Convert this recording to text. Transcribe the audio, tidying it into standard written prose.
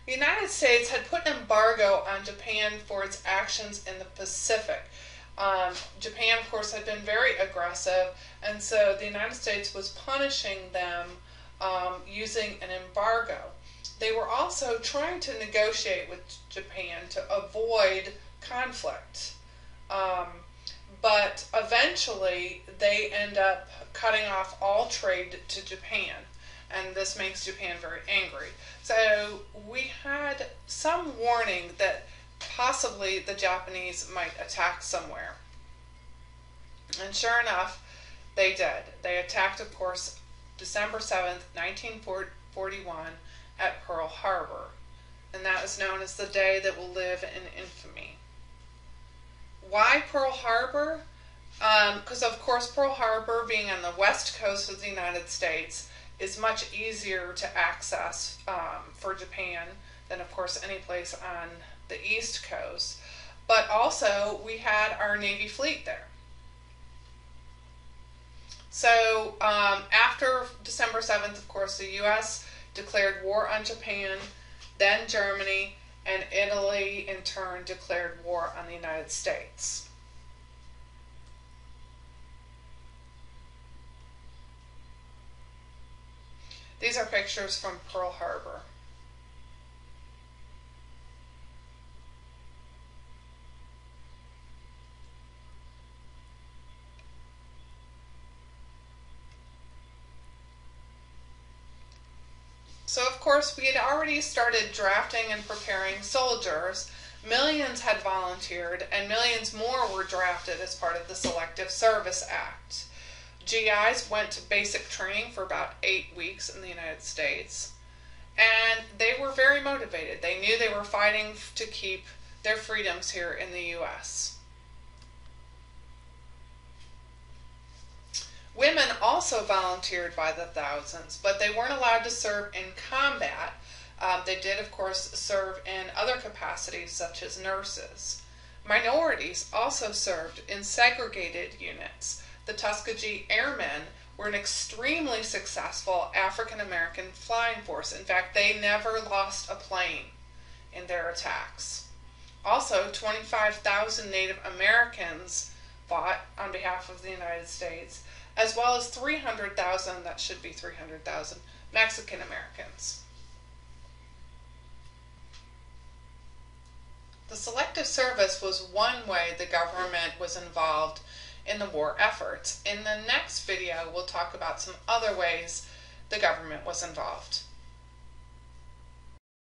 The United States had put an embargo on Japan for its actions in the Pacific. Japan, of course, had been very aggressive, and so the United States was punishing them using an embargo. They were also trying to negotiate with Japan to avoid conflict. But eventually they end up cutting off all trade to Japan, and this makes Japan very angry. So we had some warning that possibly the Japanese might attack somewhere. And sure enough, they did. They attacked, of course, December 7th, 1941 at Pearl Harbor. And that is known as the day that will live in infamy. Why Pearl Harbor? Because, of course, Pearl Harbor, being on the west coast of the United States, is much easier to access for Japan than, of course, any place on the east coast. But also, we had our Navy fleet there. So, after December 7th, of course, the U.S. declared war on Japan, then Germany, and Italy, in turn, declared war on the United States. These are pictures from Pearl Harbor. So, of course, we had already started drafting and preparing soldiers. Millions had volunteered, and millions more were drafted as part of the Selective Service Act. GIs went to basic training for about 8 weeks in the United States, and they were very motivated. They knew they were fighting to keep their freedoms here in the U.S. Women also volunteered by the thousands, but they weren't allowed to serve in combat. They did, of course, serve in other capacities such as nurses. Minorities also served in segregated units. The Tuskegee Airmen were an extremely successful African-American flying force. In fact, they never lost a plane in their attacks. Also, 25,000 Native Americans fought on behalf of the United States, as well as 300,000, that should be 300,000, Mexican Americans. The Selective Service was one way the government was involved in the war efforts. In the next video, we'll talk about some other ways the government was involved.